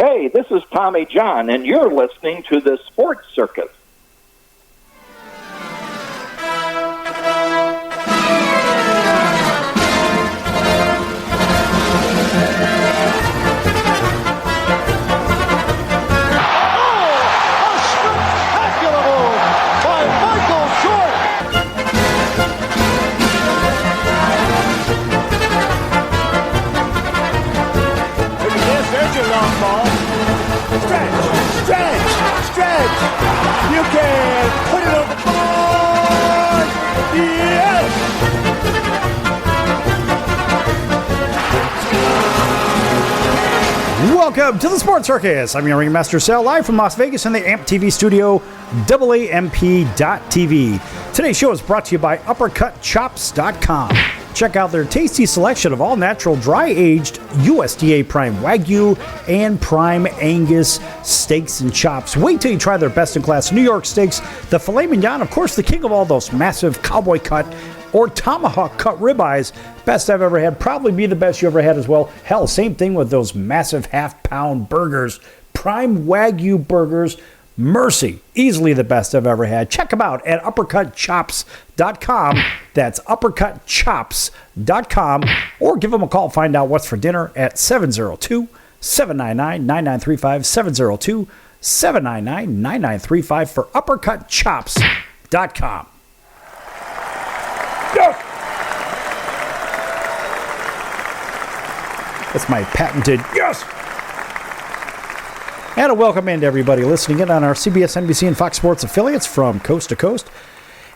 Hey, this is Tommy John, and you're listening to the Sports Circus. Stretch! You can put it on the board! Yes! Welcome to the Sports Circus. I'm your Ringmaster Sal, live from Las Vegas in the AMP TV studio, AAMP.TV. Today's show is brought to you by UppercutChops.com. Check out their tasty selection of all-natural, dry-aged USDA Prime Wagyu and Prime Angus steaks and chops. Wait till you try their best-in-class New York steaks, the filet mignon, of course, the king of all those massive cowboy cut or tomahawk cut ribeyes. Best I've ever had, probably be the best you ever had as well. Hell, same thing with those massive half-pound burgers, Prime Wagyu burgers. Mercy, easily the best I've ever had. Check them out at UppercutChops.com. That's UppercutChops.com. Or give them a call. Find out what's for dinner at 702-799-9935. 702-799-9935 for UppercutChops.com. Yes! That's my patented yes! And a welcome in to everybody listening in on our CBS, NBC, and Fox Sports affiliates from coast to coast.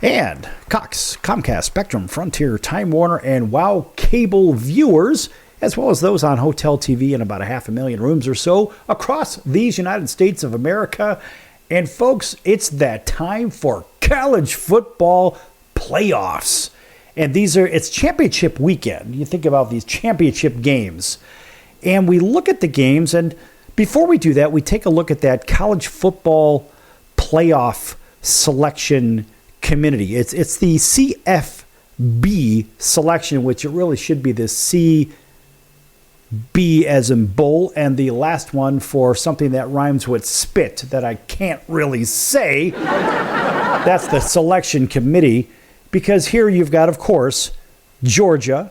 And Cox, Comcast, Spectrum, Frontier, Time Warner, and WOW cable viewers, as well as those on Hotel TV in about 500,000 rooms or so across these United States of America. And folks, it's that time for college football playoffs. And it's championship weekend. You think about these championship games. And we look at the games, and before we do that, we take a look at that college football playoff selection committee. It's the CFB selection, which it really should be the CB as in bull, and the last one for something that rhymes with spit that I can't really say. That's the selection committee, because here you've got, of course, Georgia,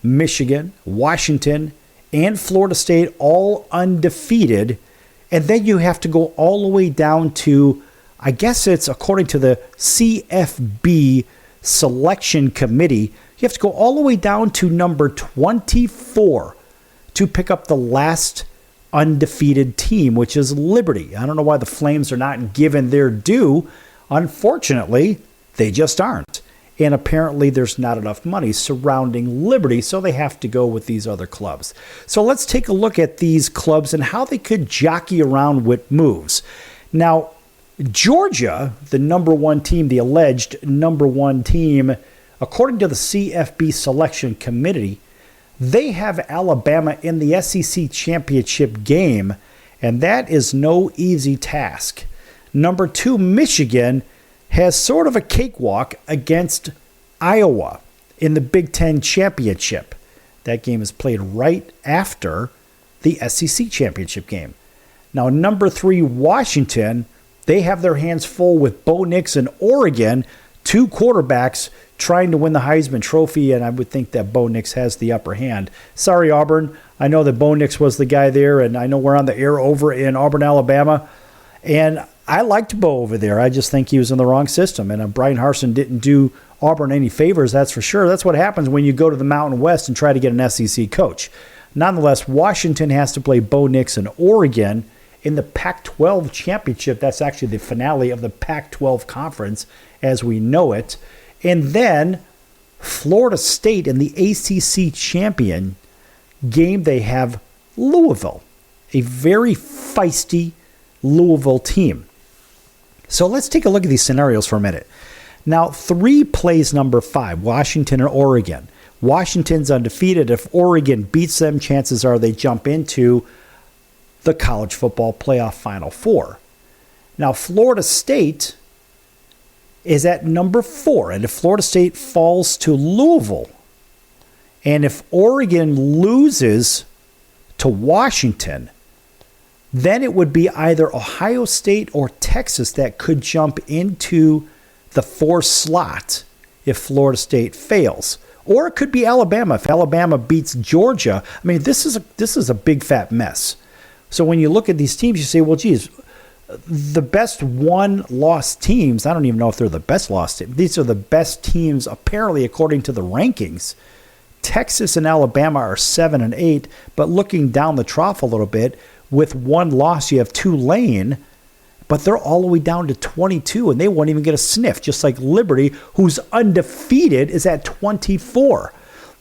Michigan, Washington, and Florida State all undefeated. And then you have to go all the way down to, I guess it's according to the CFB selection committee, you have to go all the way down to number 24 to pick up the last undefeated team, which is Liberty. I don't know why the Flames are not given their due. Unfortunately, they just aren't. And apparently there's not enough money surrounding Liberty, so they have to go with these other clubs. So let's take a look at these clubs and how they could jockey around with moves. Now, Georgia, the number one team, the alleged number one team, according to the CFB selection committee, they have Alabama in the SEC championship game, and that is no easy task. Number two, Michigan has sort of a cakewalk against Iowa in the Big Ten championship. That game is played right after the SEC championship game. Now, number three, Washington, they have their hands full with Bo Nix in Oregon, two quarterbacks trying to win the Heisman Trophy, and I would think that Bo Nix has the upper hand. Sorry, Auburn. I know that Bo Nix was the guy there, and I know we're on the air over in Auburn, Alabama, and I liked Bo over there. I just think he was in the wrong system. And Brian Harsin didn't do Auburn any favors, that's for sure. That's what happens when you go to the Mountain West and try to get an SEC coach. Nonetheless, Washington has to play Bo Nix in Oregon in the Pac-12 championship. That's actually the finale of the Pac-12 conference as we know it. And then Florida State in the ACC champion game, they have Louisville, a very feisty Louisville team. So let's take a look at these scenarios for a minute. Now, 3 plays number 5, Washington and Oregon. Washington's undefeated. If Oregon beats them, chances are they jump into the college football playoff Final Four. Now, Florida State is at number 4. And if Florida State falls to Louisville, and if Oregon loses to Washington, then it would be either Ohio State or Texas that could jump into the 4 slot if Florida State fails. Or it could be Alabama. If Alabama beats Georgia, I mean, this is a big fat mess. So when you look at these teams, you say, well, geez, the best 1-loss teams, I don't even know if they're the best loss teams. These are the best teams, apparently, according to the rankings. Texas and Alabama are 7 and 8, but looking down the trough a little bit, with 1 loss, you have Tulane, but they're all the way down to 22, and they won't even get a sniff, just like Liberty, who's undefeated, is at 24.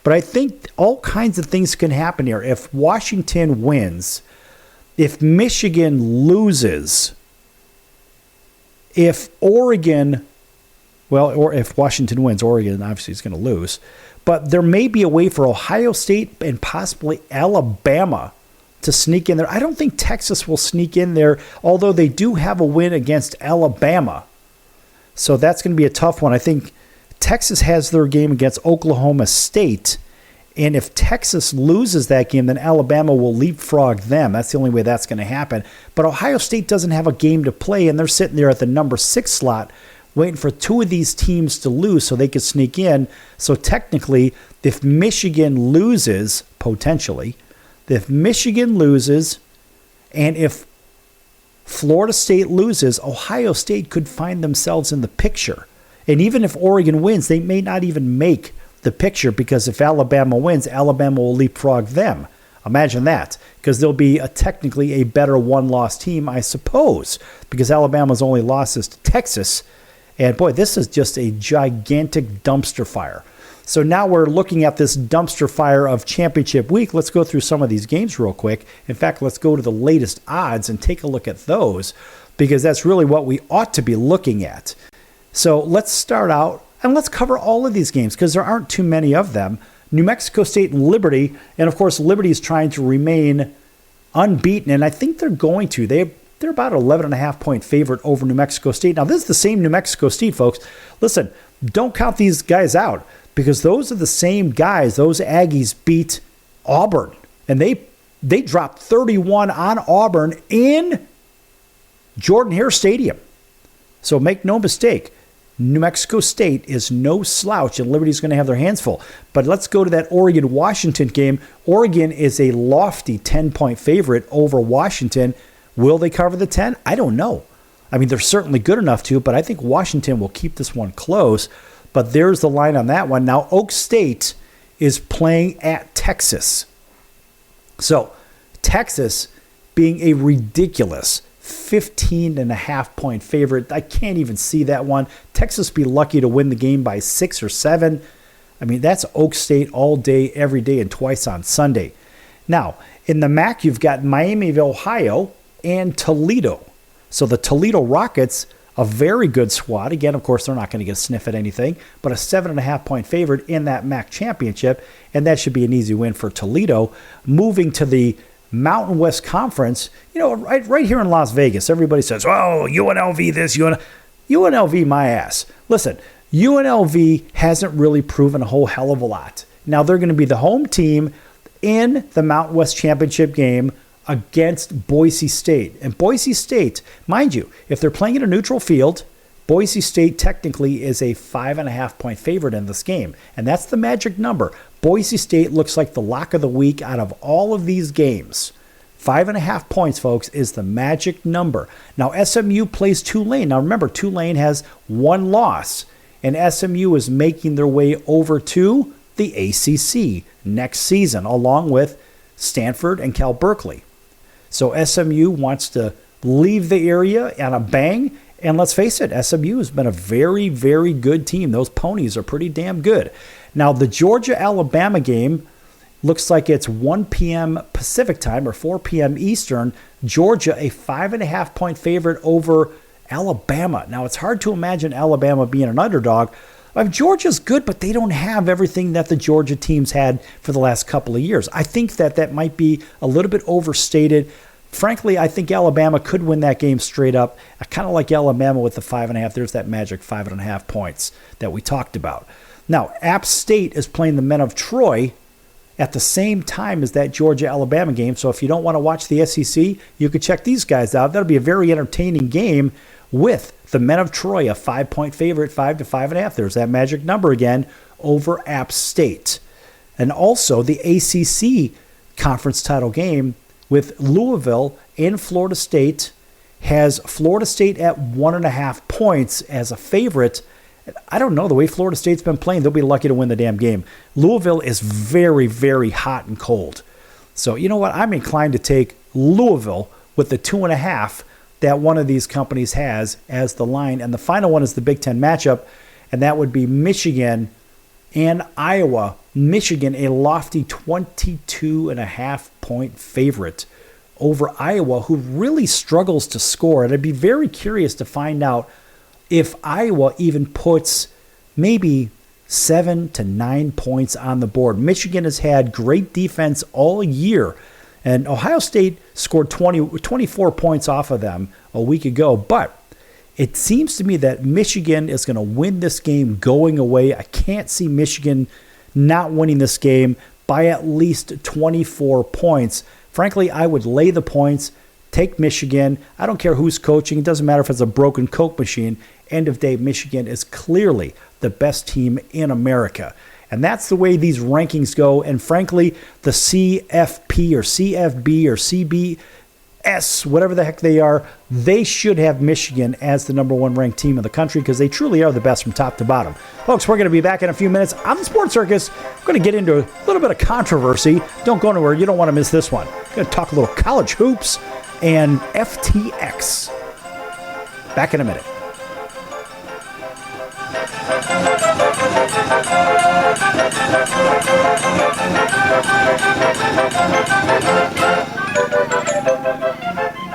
But I think all kinds of things can happen here. If Washington wins, if Michigan loses, if Oregon, or if Washington wins, Oregon obviously is going to lose. But there may be a way for Ohio State and possibly Alabama to sneak in there. I don't think Texas will sneak in there, although they do have a win against Alabama. So that's going to be a tough one. I think Texas has their game against Oklahoma State, and if Texas loses that game, then Alabama will leapfrog them. That's the only way that's going to happen. But Ohio State doesn't have a game to play, and they're sitting there at the number 6 slot waiting for 2 of these teams to lose so they could sneak in. So technically, if Michigan loses, potentially, if Michigan loses and if Florida State loses, Ohio State could find themselves in the picture. And even if Oregon wins, they may not even make the picture, because if Alabama wins, Alabama will leapfrog them. Imagine that, because they'll be technically a better 1-loss team, I suppose, because Alabama's only losses to Texas. And boy, this is just a gigantic dumpster fire. So now we're looking at this dumpster fire of championship week. Let's go through some of these games real quick. In fact, let's go to the latest odds and take a look at those, because that's really what we ought to be looking at. So let's start out and let's cover all of these games, because there aren't too many of them. New Mexico State and Liberty, and of course Liberty is trying to remain unbeaten, and I think they're going to. They're about an 11.5 point favorite over New Mexico State. Now, this is the same New Mexico State, folks. Listen, don't count these guys out, because those are the same guys. Those Aggies beat Auburn, and they dropped 31 on Auburn in Jordan-Hare Stadium. So make no mistake, New Mexico State is no slouch, and Liberty's going to have their hands full. But let's go to that Oregon-Washington game. Oregon is a lofty 10-point favorite over Washington. Will they cover the 10? I don't know. I mean, they're certainly good enough to, but I think Washington will keep this one close. But there's the line on that one. Now, Oak State is playing at Texas. So, Texas being a ridiculous 15.5 point favorite. I can't even see that one. Texas be lucky to win the game by 6 or 7. I mean, that's Oak State all day, every day, and twice on Sunday. Now, in the MAC, you've got Miami of Ohio and Toledo. So the Toledo Rockets, a very good squad. Again, of course, they're not going to get a sniff at anything, but a 7.5 point favorite in that MAC championship, and that should be an easy win for Toledo. Moving to the Mountain West Conference, right here in Las Vegas, everybody says, oh, UNLV this, UNLV my ass. Listen, UNLV hasn't really proven a whole hell of a lot. Now, they're going to be the home team in the Mountain West Championship game against Boise State. And Boise State, mind you, if they're playing in a neutral field, Boise State technically is a 5.5 point favorite in this game. And that's the magic number. Boise State looks like the lock of the week out of all of these games. 5.5 points, folks, is the magic number. Now, SMU plays Tulane. Now, remember, Tulane has 1 loss, and SMU is making their way over to the ACC next season, along with Stanford and Cal Berkeley. So SMU wants to leave the area on a bang, and let's face it, SMU has been a very, very good team. Those ponies are pretty damn good. Now, the Georgia-Alabama game looks like it's 1 p.m. Pacific time or 4 p.m. Eastern. Georgia, a 5.5 point favorite over Alabama. Now, it's hard to imagine Alabama being an underdog. Georgia's good, but they don't have everything that the Georgia teams had for the last couple of years. I think that might be a little bit overstated. Frankly, I think Alabama could win that game straight up. I kind of like Alabama with the 5.5. There's that magic 5.5 points that we talked about. Now, App State is playing the men of Troy, at the same time as that Georgia-Alabama game. So if you don't want to watch the SEC, you could check these guys out. That'll be a very entertaining game with the Men of Troy, a 5-point favorite, 5 to 5.5. There's that magic number again over App State. And also the ACC conference title game with Louisville and Florida State has Florida State at 1.5 points as a favorite. I don't know. The way Florida State's been playing, they'll be lucky to win the damn game. Louisville is very, very hot and cold. So, you know what? I'm inclined to take Louisville with the 2.5 that one of these companies has as the line. And the final one is the Big Ten matchup, and that would be Michigan and Iowa. Michigan, a lofty 22.5 point favorite over Iowa, who really struggles to score. And I'd be very curious to find out if Iowa even puts maybe 7 to 9 points on the board. Michigan has had great defense all year, and Ohio State scored 24 points off of them a week ago. But it seems to me that Michigan is going to win this game going away. I can't see Michigan not winning this game by at least 24 points. Frankly, I would lay the points, take Michigan. I don't care who's coaching. It doesn't matter if it's a broken Coke machine. End of day, Michigan is clearly the best team in America. And that's the way these rankings go. And frankly, the CFP or CFB or CBS, whatever the heck they are, they should have Michigan as the number one ranked team in the country because they truly are the best from top to bottom. Folks, we're going to be back in a few minutes on the Sports Circus. We're going to get into a little bit of controversy. Don't go anywhere. You don't want to miss this one. We're going to talk a little college hoops and FTX. Back in a minute.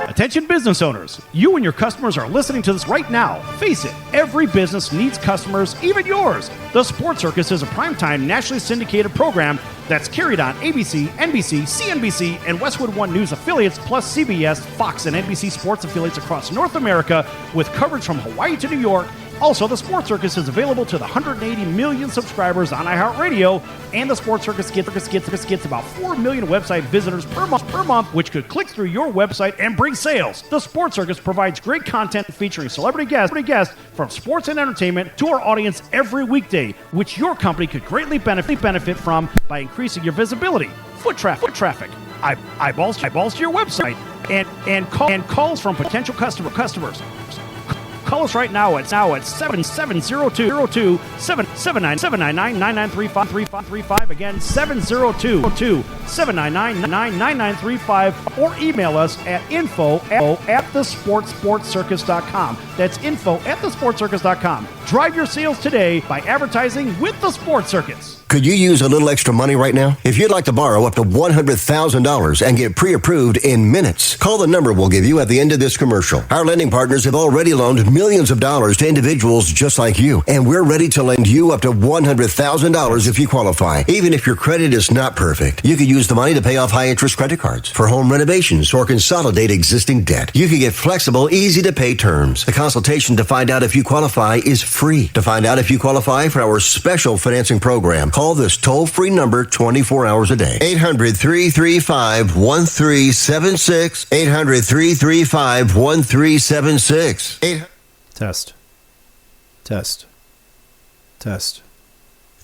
Attention business owners, you and your customers are listening to this right now. Face it, every business needs customers, even yours. The Sports Circus is a primetime nationally syndicated program that's carried on ABC, NBC, CNBC, and Westwood One News affiliates, plus CBS, Fox, and NBC sports affiliates across North America with coverage from Hawaii to New York. Also, the Sports Circus is available to the 180 million subscribers on iHeartRadio, and the Sports Circus gets about 4 million website visitors per month, which could click through your website and bring sales. The Sports Circus provides great content featuring celebrity guests from sports and entertainment to our audience every weekday, which your company could greatly benefit from by increasing your visibility, foot traffic, eyeballs to your website, and calls from potential customers. Call us right now at 770-799-9935. Again, 702-799-9935, or email us at info@thesportscircus.com. That's info@thesportscircus.com. Drive your sales today by advertising with the Sports Circus. Could you use a little extra money right now? If you'd like to borrow up to $100,000 and get pre-approved in minutes, call the number we'll give you at the end of this commercial. Our lending partners have already loaned millions of dollars to individuals just like you, and we're ready to lend you up to $100,000 if you qualify. Even if your credit is not perfect, you could use the money to pay off high-interest credit cards, for home renovations, or consolidate existing debt. You can get flexible, easy-to-pay terms. The consultation to find out if you qualify is free. To find out if you qualify for our special financing program, call this toll-free number 24 hours a day. 800-335-1376. 800-335-1376. Test.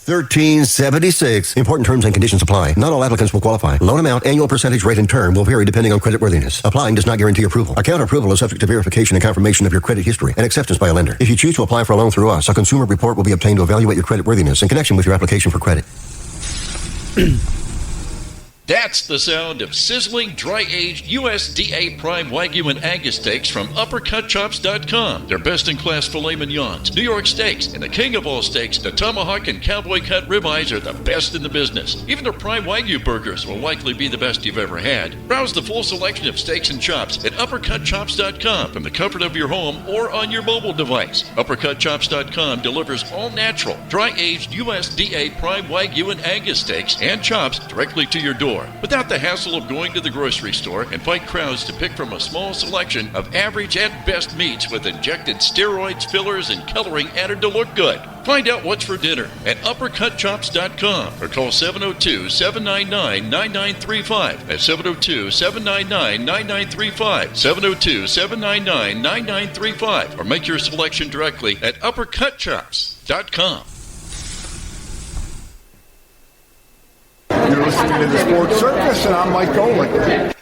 1376. Important terms and conditions apply. Not all applicants will qualify. Loan amount, annual percentage rate, and term will vary depending on creditworthiness. Applying does not guarantee approval. Account approval is subject to verification and confirmation of your credit history and acceptance by a lender. If you choose to apply for a loan through us, a consumer report will be obtained to evaluate your creditworthiness in connection with your application for credit. That's the sound of sizzling, dry-aged USDA Prime Wagyu and Angus steaks from UppercutChops.com. Their best-in-class filet mignons, New York steaks, and the king of all steaks, the tomahawk and cowboy cut ribeyes are the best in the business. Even their Prime Wagyu burgers will likely be the best you've ever had. Browse the full selection of steaks and chops at UppercutChops.com from the comfort of your home or on your mobile device. UppercutChops.com delivers all-natural, dry-aged USDA Prime Wagyu and Angus steaks and chops directly to your door. store without the hassle of going to the grocery store and fight crowds to pick from a small selection of average at best meats with injected steroids, fillers, and coloring added to look good. Find out what's for dinner at uppercutchops.com or call 702-799-9935. That's 702-799-9935. 702-799-9935. Or make your selection directly at uppercutchops.com. You're listening to the Sports Circus, and I'm Mike Golick.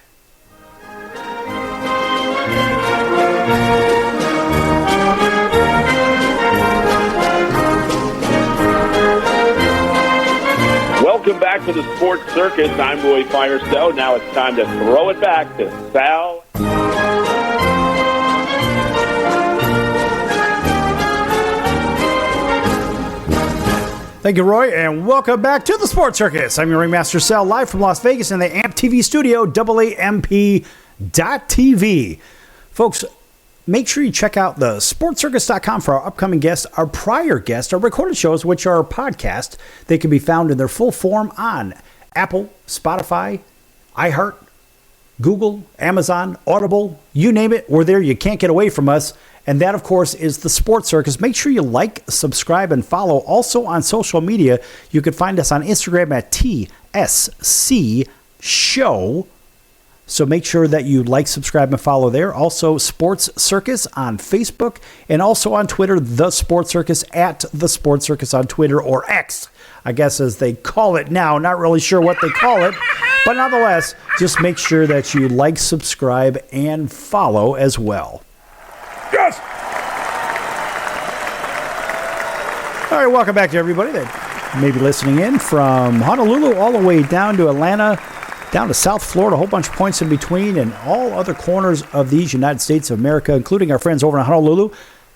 Welcome back to the Sports Circus. I'm Roy Firestone. Now it's time to throw it back to Sal. Thank you, Roy, and welcome back to the Sports Circus. I'm your Ringmaster Sal, live from Las Vegas in the AMP TV studio, AAMP.TV. Folks, make sure you check out the sportscircus.com for our upcoming guests, our prior guests, our recorded shows, which are podcasts. They can be found in their full form on Apple, Spotify, iHeart, Google, Amazon, Audible, you name it. We're there. You can't get away from us. And that, of course, is the Sports Circus. Make sure you like, subscribe, and follow. Also on social media, you can find us on Instagram at TSC Show. So make sure that you like, subscribe, and follow there. Also, Sports Circus on Facebook and also on Twitter, The Sports Circus, at The Sports Circus on Twitter, or X, I guess as they call it now. Not really sure what they call it. But nonetheless, just make sure that you like, subscribe, and follow as well. Yes! All right, welcome back to everybody that may be listening in from Honolulu all the way down to Atlanta, down to South Florida, a whole bunch of points in between, and all other corners of these United States of America, including our friends over in Honolulu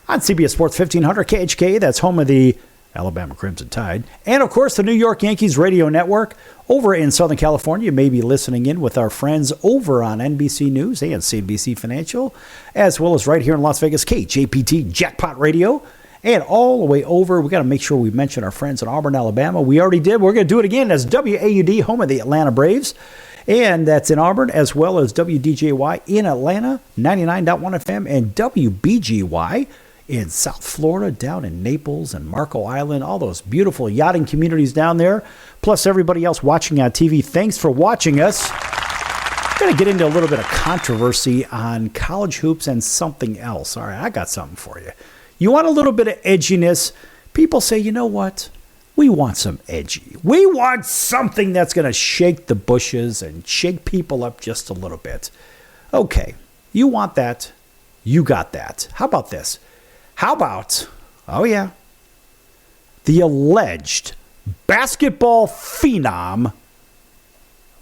on CBS Sports 1500 KHK. That's home of the Alabama Crimson Tide. And, of course, the New York Yankees Radio Network. Over in Southern California, you may be listening in with our friends over on NBC News and CNBC Financial, as well as right here in Las Vegas, KJPT Jackpot Radio. And all the way over, we got to make sure we mention our friends in Auburn, Alabama. We already did. We're going to do it again. That's WAUD, home of the Atlanta Braves. And that's in Auburn, as well as WDJY in Atlanta, 99.1 FM, and WBGY in South Florida, down in Naples and Marco Island, all those beautiful yachting communities down there, plus everybody else watching on TV. Thanks for watching us. We're going to get into a little bit of controversy on college hoops and something else. All right, I got something for you. You want a little bit of edginess? People say, you know what? We want some edgy. We want something that's going to shake the bushes and shake people up just a little bit. Okay, you want that. You got that. How about this? How about, oh yeah, the alleged basketball phenom,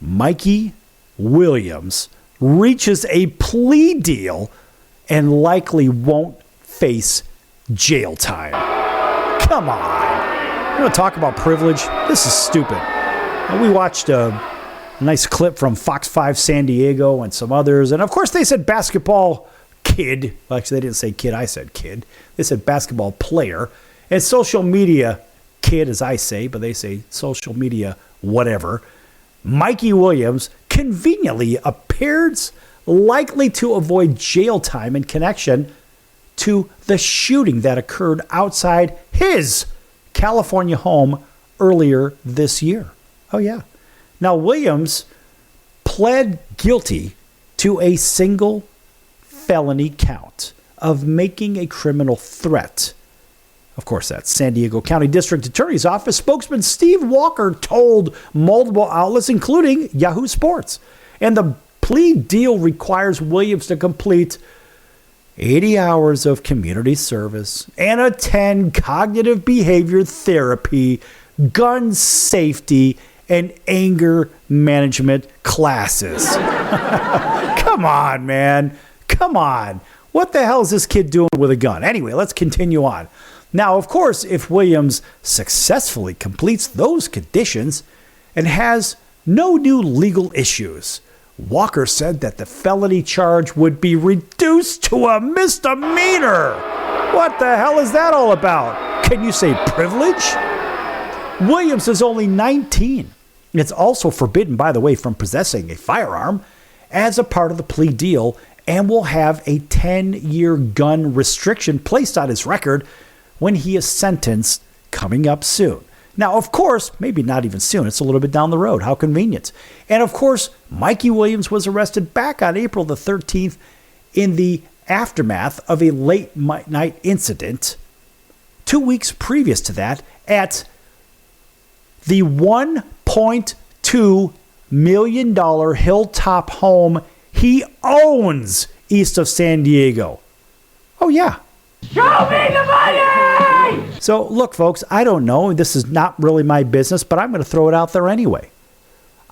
Mikey Williams, reaches a plea deal and likely won't face jail time. Come on. You want to talk about privilege? This is stupid. And we watched a nice clip from Fox 5 San Diego and some others. And, of course, they said basketball kid. Well, actually, they didn't say kid. I said kid. They said basketball player. And social media kid, as I say, but they say social media whatever. Mikey Williams conveniently appears likely to avoid jail time in connection to the shooting that occurred outside his California home earlier this year. Oh, yeah. Now, Williams pled guilty to a single felony count of making a criminal threat. Of course, that's San Diego County District Attorney's Office spokesman Steve Walker told multiple outlets, including Yahoo Sports. And the plea deal requires Williams to complete 80 hours of community service and attend cognitive behavior therapy, gun safety, and anger management classes. Come on, man. Come on. What the hell is this kid doing with a gun? Anyway, let's continue on. Now, of course, if Williams successfully completes those conditions and has no new legal issues, Walker said that the felony charge would be reduced to a misdemeanor. What the hell is that all about? Can you say privilege? Williams is only 19. It's also forbidden, by the way, from possessing a firearm as a part of the plea deal, and will have a 10-year gun restriction placed on his record when he is sentenced coming up soon. Now, of course, maybe not even soon. It's a little bit down the road. How convenient. And, of course, Mikey Williams was arrested back on April the 13th in the aftermath of a late night incident 2 weeks previous to that at the $1.2 million hilltop home he owns east of San Diego. Oh, yeah. Show me the money! So, look, folks, I don't know. This is not really my business, but I'm going to throw it out there anyway.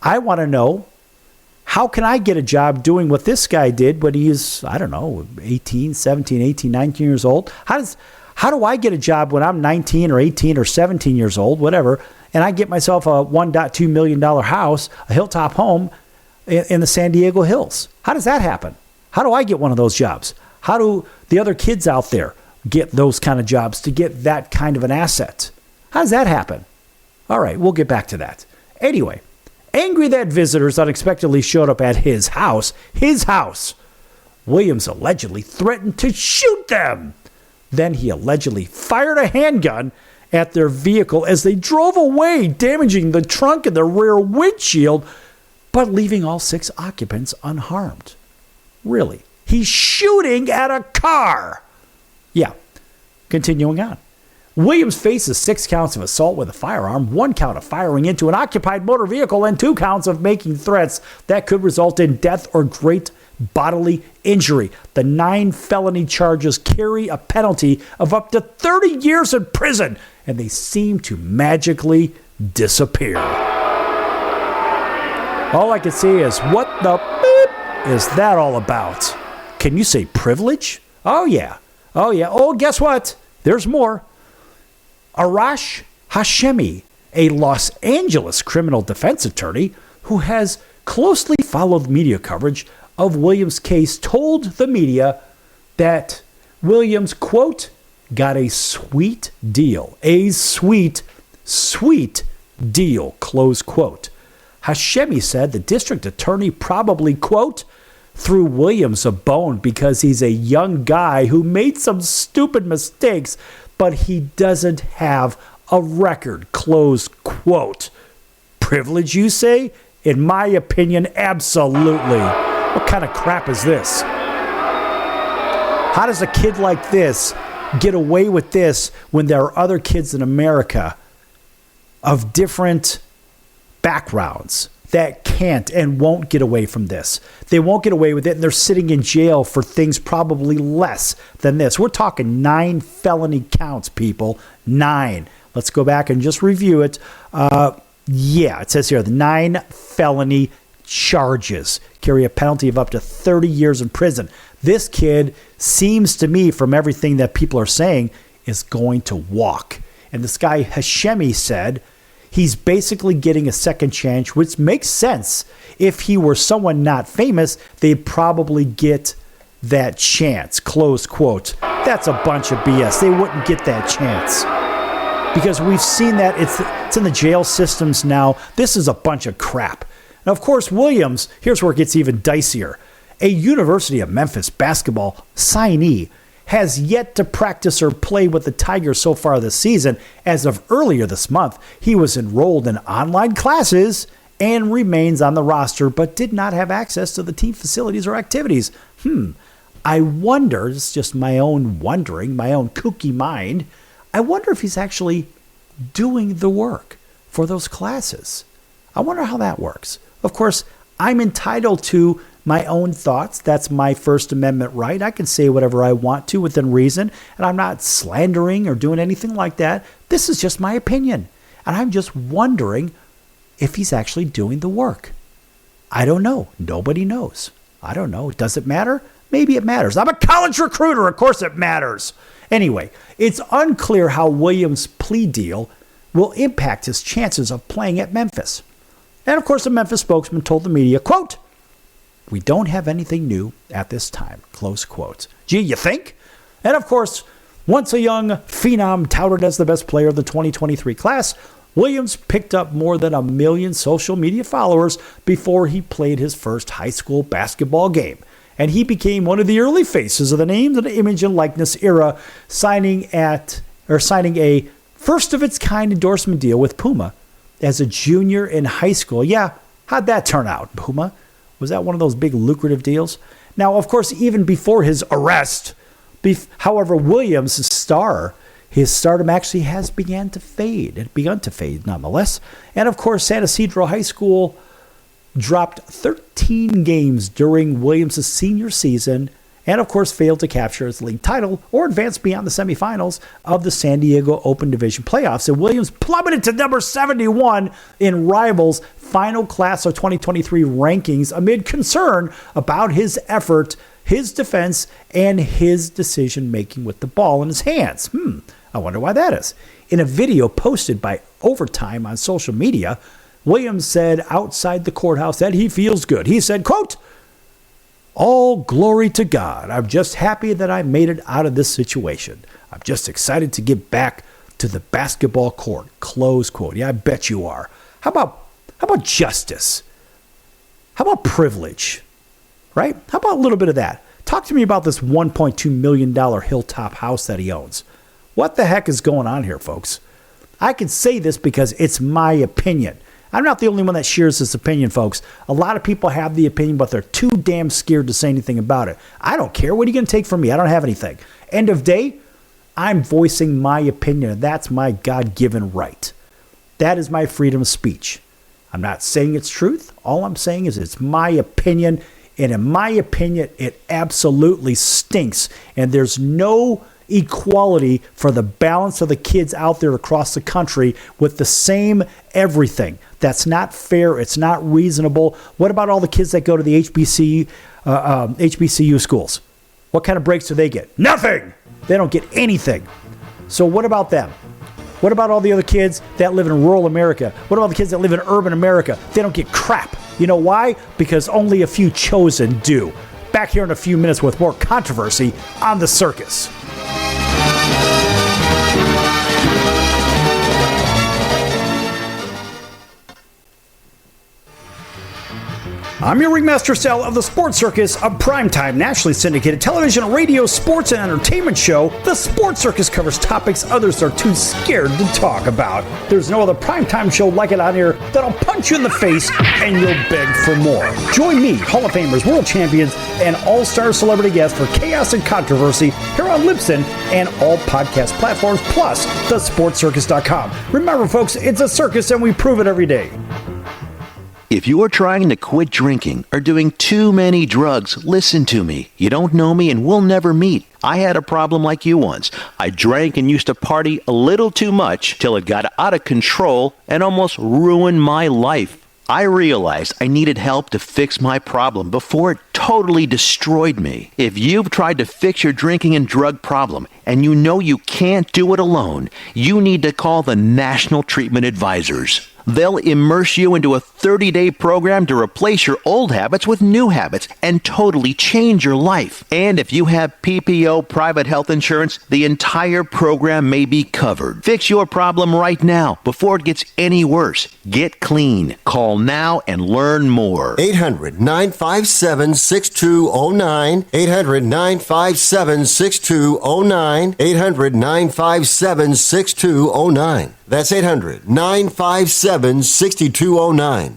I want to know, how can I get a job doing what this guy did when he's, 18, 17, 18, 19 years old? How do I get a job when I'm 19 or 18 or 17 years old, whatever, and I get myself a $1.2 million house, a hilltop home in the San Diego Hills? How does that happen? How do I get one of those jobs? How do the other kids out there get those kind of jobs to get that kind of an asset? How does that happen? All right, we'll get back to that. Anyway, angry that visitors unexpectedly showed up at his house, Williams allegedly threatened to shoot them. Then he allegedly fired a handgun at their vehicle as they drove away, damaging the trunk and the rear windshield, but leaving all 6 occupants unharmed. Really? He's shooting at a car. Yeah, continuing on. Williams faces 6 counts of assault with a firearm, 1 count of firing into an occupied motor vehicle, and 2 counts of making threats that could result in death or great bodily injury. The 9 felony charges carry a penalty of up to 30 years in prison, and they seem to magically disappear. All I can say is, what the beep is that all about? Can you say privilege? Oh, yeah. Oh, guess what? There's more. Arash Hashemi, a Los Angeles criminal defense attorney who has closely followed media coverage of Williams' case, told the media that Williams, quote, got a sweet deal. A sweet deal, close quote. Hashemi said the district attorney probably, quote, threw Williams a bone because he's a young guy who made some stupid mistakes, but he doesn't have a record, close quote. Privilege, you say? In my opinion, absolutely. What kind of crap is this? How does a kid like this get away with this when there are other kids in America of different backgrounds that can't and won't get away from this? They won't get away with it, and they're sitting in jail for things probably less than this. We're talking 9 felony counts, people. 9. Let's go back and just review it. It says here, the 9 felony charges carry a penalty of up to 30 years in prison. This kid seems to me, from everything that people are saying, is going to walk. And this guy Hashemi said he's basically getting a second chance, which makes sense. If he were someone not famous, they'd probably get that chance, close quote. That's a bunch of BS. They wouldn't get that chance. Because we've seen that it's in the jail systems now. This is a bunch of crap. Now, of course, Williams, here's where it gets even dicier. A University of Memphis basketball signee has yet to practice or play with the Tigers so far this season. As of earlier this month, he was enrolled in online classes and remains on the roster, but did not have access to the team facilities or activities. I wonder, it's just my own wondering, my own kooky mind, I wonder if he's actually doing the work for those classes. I wonder how that works. Of course, I'm entitled to my own thoughts. That's my First Amendment right. I can say whatever I want to within reason, and I'm not slandering or doing anything like that. This is just my opinion, and I'm just wondering if he's actually doing the work. I don't know. Nobody knows. I don't know. Does it matter? Maybe it matters. I'm a college recruiter. Of course it matters. Anyway, it's unclear how Williams' plea deal will impact his chances of playing at Memphis. And of course, the Memphis spokesman told the media, quote, "We don't have anything new at this time," close quote. Gee, you think? And of course, once a young phenom touted as the best player of the 2023 class, Williams picked up more than 1 million social media followers before he played his first high school basketball game. And he became one of the early faces of the name and image and likeness era, signing a first-of-its-kind endorsement deal with Puma as a junior in high school. Yeah, how'd that turn out, Puma? Was that one of those big lucrative deals? Now, of course, even before his arrest, however, Williams' his stardom actually has begun to fade nonetheless. And of course, San Ysidro High School dropped 13 games during Williams' senior season and of course failed to capture its league title or advance beyond the semifinals of the San Diego Open Division playoffs. And Williams plummeted to number 71 in Rivals' final class of 2023 rankings amid concern about his effort, his defense, and his decision-making with the ball in his hands. I wonder why that is. In a video posted by Overtime on social media, Williams said outside the courthouse that he feels good. He said, quote, "All glory to God. I'm just happy that I made it out of this situation. I'm just excited to get back to the basketball court." Close quote. Yeah, I bet you are. How about justice? How about privilege? Right? How about a little bit of that? Talk to me about this $1.2 million hilltop house that he owns. What the heck is going on here, folks? I can say this because it's my opinion. I'm not the only one that shares this opinion, folks. A lot of people have the opinion, but they're too damn scared to say anything about it. I don't care. What are you going to take from me? I don't have anything. End of day, I'm voicing my opinion. That's my God-given right. That is my freedom of speech. I'm not saying it's truth. All I'm saying is it's my opinion. And in my opinion, it absolutely stinks. And there's no equality for the balance of the kids out there across the country with the same everything. That's not fair. It's not reasonable. What about all the kids that go to the HBCU schools? What kind of breaks do they get? Nothing. They don't get anything. So what about them? What about all the other kids that live in rural America? What about the kids that live in urban America? They don't get crap. You know why? Because only a few chosen do. Back here in a few minutes with more controversy on The Circus. I'm your Ringmaster Sal of the Sports Circus, a primetime nationally syndicated television, radio, sports, and entertainment show. The Sports Circus covers topics others are too scared to talk about. There's no other primetime show like it out here that'll punch you in the face and you'll beg for more. Join me, Hall of Famers, world champions, and all-star celebrity guests for chaos and controversy here on Libsyn and all podcast platforms, plus thesportscircus.com. Remember, folks, it's a circus and we prove it every day. If you are trying to quit drinking or doing too many drugs, listen to me. You don't know me and we'll never meet. I had a problem like you once. I drank and used to party a little too much till it got out of control and almost ruined my life. I realized I needed help to fix my problem before it totally destroyed me. If you've tried to fix your drinking and drug problem and you know you can't do it alone, you need to call the National Treatment Advisors. They'll immerse you into a 30-day program to replace your old habits with new habits and totally change your life. And if you have PPO private health insurance, the entire program may be covered. Fix your problem right now before it gets any worse. Get clean. Call now and learn more. 800-957-6209. 800-957-6209. 800-957-6209. That's 800-957-6209.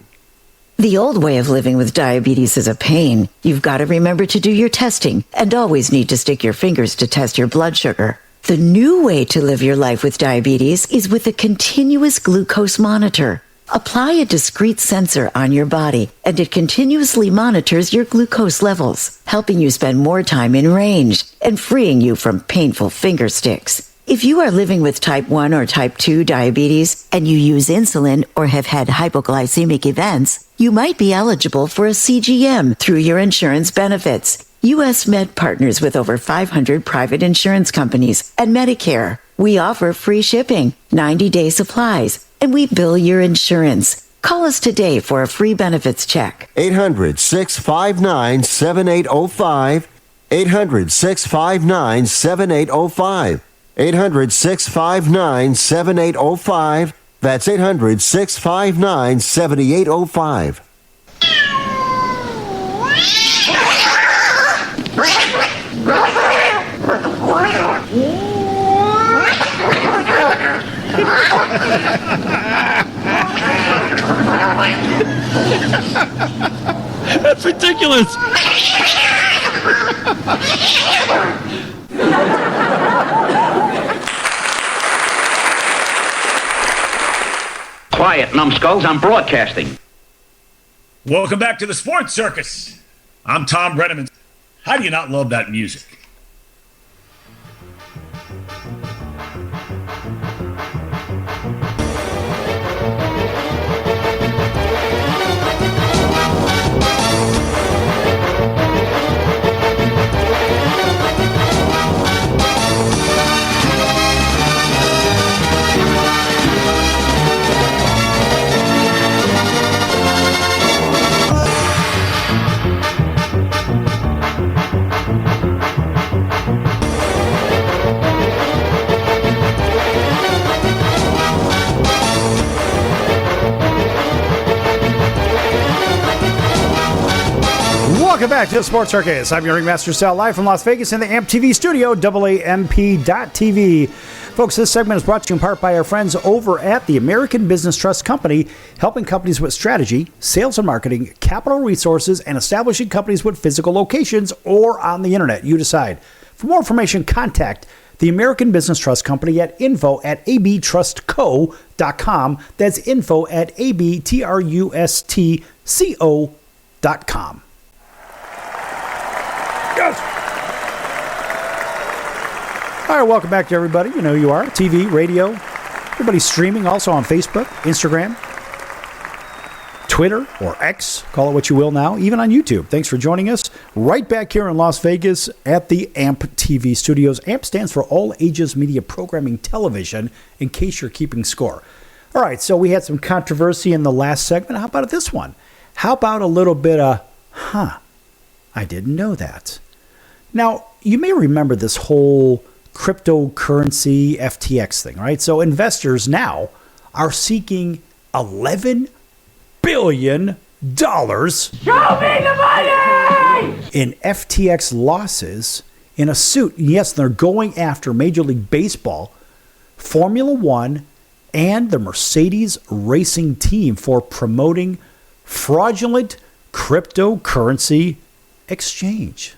The old way of living with diabetes is a pain. You've got to remember to do your testing and always need to stick your fingers to test your blood sugar. The new way to live your life with diabetes is with a continuous glucose monitor. Apply a discrete sensor on your body, and it continuously monitors your glucose levels, helping you spend more time in range and freeing you from painful finger sticks. If you are living with type 1 or type 2 diabetes and you use insulin or have had hypoglycemic events, you might be eligible for a CGM through your insurance benefits. U.S. Med partners with over 500 private insurance companies and Medicare. We offer free shipping, 90-day supplies, and we bill your insurance. Call us today for a free benefits check. 800-659-7805. 800-659-7805. 800-659-7805. That's 800-659-7805. That's ridiculous. Quiet, numbskulls, I'm broadcasting. Welcome back to the Sports Circus. I'm Tom Brenneman. How do you not love that music? Welcome back to the Sports Circus. I'm your Ringmaster Sal, live from Las Vegas in the AMP TV studio, AAMP.TV. Folks, this segment is brought to you in part by our friends over at the American Business Trust Company, helping companies with strategy, sales and marketing, capital resources, and establishing companies with physical locations or on the internet. You decide. For more information, contact the American Business Trust Company at info@abtrustco.com. That's info@abtrustco.com. Yes. All right, welcome back to everybody. You know who you are. TV, radio. Everybody's streaming also on Facebook, Instagram, Twitter, or X. Call it what you will now. Even on YouTube. Thanks for joining us. Right back here in Las Vegas at the AMP TV studios. AMP stands for All Ages Media Programming Television, in case you're keeping score. All right, so we had some controversy in the last segment. How about this one? How about a little bit of, I didn't know that. Now, you may remember this whole cryptocurrency FTX thing, right? So investors now are seeking $11 billion Show me the money! in FTX losses in a suit. Yes, they're going after Major League Baseball, Formula One, and the Mercedes racing team for promoting fraudulent cryptocurrency exchange.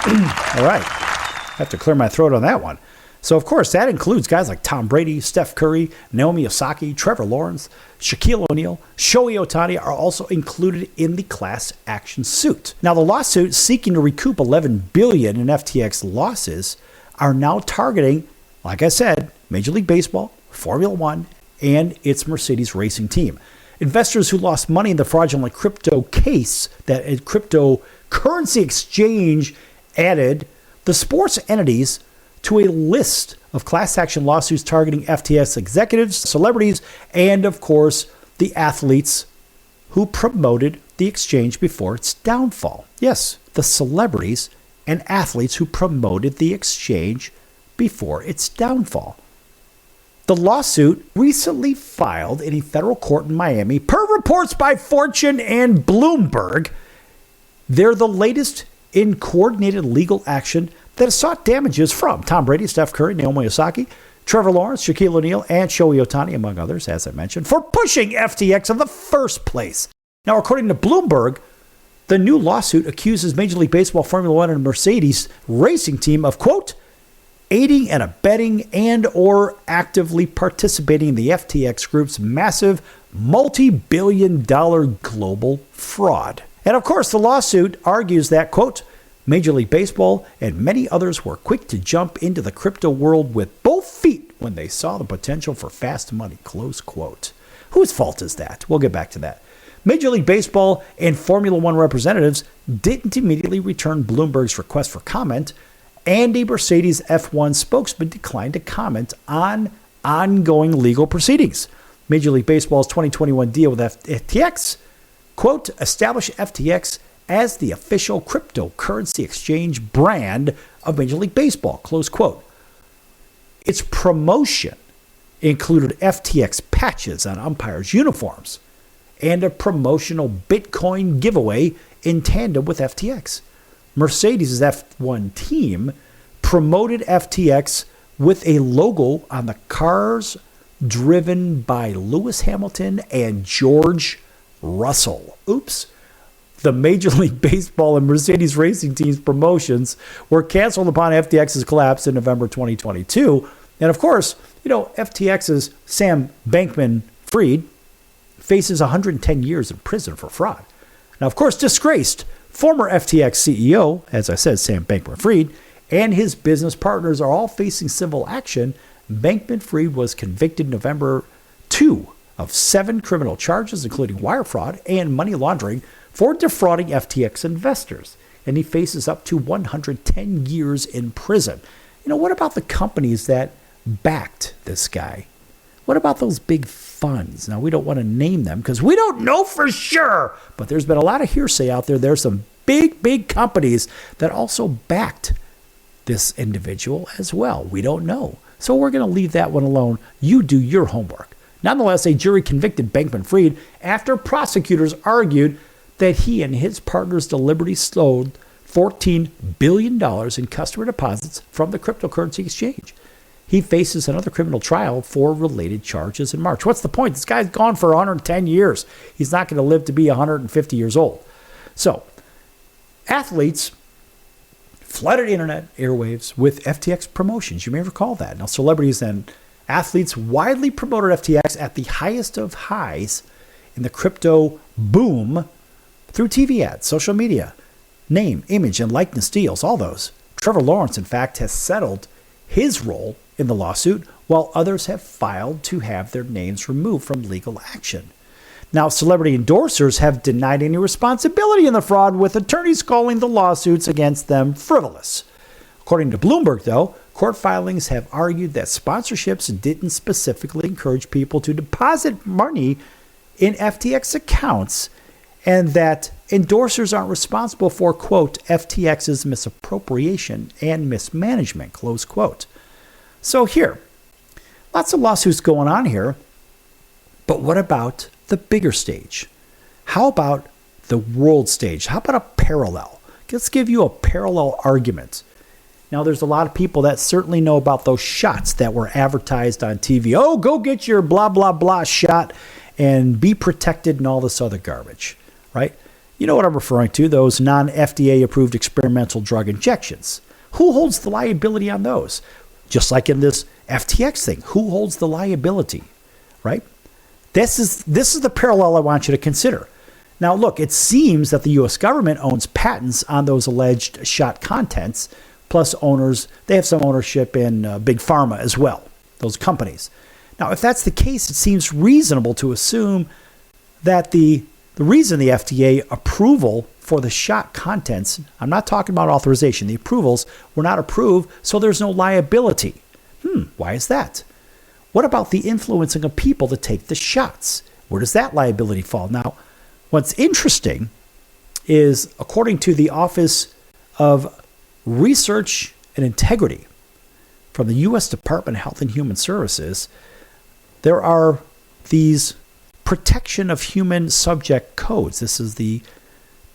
All right. I have to clear my throat on that one. So, of course, that includes guys like Tom Brady, Steph Curry, Naomi Osaka, Trevor Lawrence, Shaquille O'Neal, Shohei Ohtani are also included in the class action suit. Now, the lawsuit seeking to recoup $11 billion in FTX losses are now targeting, like I said, Major League Baseball, Formula One, and its Mercedes racing team. Investors who lost money in the fraudulent crypto case, that cryptocurrency exchange, added the sports entities to a list of class action lawsuits targeting FTX executives, celebrities, and, of course, the athletes who promoted the exchange before its downfall. Yes, the celebrities and athletes who promoted the exchange before its downfall. The lawsuit, recently filed in a federal court in Miami, per reports by Fortune and Bloomberg, they're the latest in coordinated legal action that has sought damages from Tom Brady, Steph Curry, Naomi Osaka, Trevor Lawrence, Shaquille O'Neal, and Shohei Ohtani, among others, as I mentioned, for pushing FTX in the first place. Now, according to Bloomberg, the new lawsuit accuses Major League Baseball, Formula One, and Mercedes racing team of, quote, aiding and abetting and or actively participating in the FTX group's massive multi-billion-dollar global fraud. And of course, the lawsuit argues that, quote, Major League Baseball and many others were quick to jump into the crypto world with both feet when they saw the potential for fast money, close quote. Whose fault is that? We'll get back to that. Major League Baseball and Formula One representatives didn't immediately return Bloomberg's request for comment, and a Mercedes F1 spokesman declined to comment on ongoing legal proceedings. Major League Baseball's 2021 deal with FTX, quote, establish FTX as the official cryptocurrency exchange brand of Major League Baseball, close quote. Its promotion included FTX patches on umpires' uniforms and a promotional Bitcoin giveaway in tandem with FTX. Mercedes' F1 team promoted FTX with a logo on the cars driven by Lewis Hamilton and George Russell. Oops. The Major League Baseball and Mercedes racing team's promotions were canceled upon FTX's collapse in November 2022. And of course, FTX's Sam Bankman-Fried faces 110 years in prison for fraud. Now, of course, disgraced former FTX CEO, as I said, Sam Bankman-Fried, and his business partners are all facing civil action. Bankman-Fried was convicted November 2 of 7 criminal charges, including wire fraud and money laundering, for defrauding FTX investors. And he faces up to 110 years in prison. What about the companies that backed this guy? What about those big funds? Now, we don't want to name them because we don't know for sure. But there's been a lot of hearsay out there. There's some big companies that also backed this individual as well. We don't know. So we're going to leave that one alone. You do your homework. Nonetheless, a jury convicted Bankman-Fried after prosecutors argued that he and his partners deliberately stole $14 billion in customer deposits from the cryptocurrency exchange. He faces another criminal trial for related charges in March. What's the point? This guy's gone for 110 years. He's not going to live to be 150 years old. So, athletes flooded internet airwaves with FTX promotions. You may recall that. Now, celebrities and athletes widely promoted FTX at the highest of highs in the crypto boom through TV ads, social media, name, image, and likeness deals, all those. Trevor Lawrence, in fact, has settled his role in the lawsuit, while others have filed to have their names removed from legal action. Now, celebrity endorsers have denied any responsibility in the fraud, with attorneys calling the lawsuits against them frivolous. According to Bloomberg, though, court filings have argued that sponsorships didn't specifically encourage people to deposit money in FTX accounts, and that endorsers aren't responsible for, quote, FTX's misappropriation and mismanagement, close quote. So here, lots of lawsuits going on here, but what about the bigger stage? How about the world stage? How about a parallel? Let's give you a parallel argument. Now, there's a lot of people that certainly know about those shots that were advertised on TV. Oh, go get your blah, blah, blah shot and be protected and all this other garbage, right? You know what I'm referring to, those non-FDA approved experimental drug injections. Who holds the liability on those? Just like in this FTX thing, who holds the liability, right? This is the parallel I want you to consider. Now, look, it seems that the U.S. government owns patents on those alleged shot contents, plus owners, they have some ownership in Big Pharma as well, those companies. Now, if that's the case, it seems reasonable to assume that the reason the FDA approval for the shot contents, I'm not talking about authorization, the approvals were not approved, so there's no liability. Why is that? What about the influencing of people to take the shots? Where does that liability fall? Now, what's interesting is, according to the Office of Research and Integrity from the U.S. Department of Health and Human Services, there are these protection of human subject codes. This is the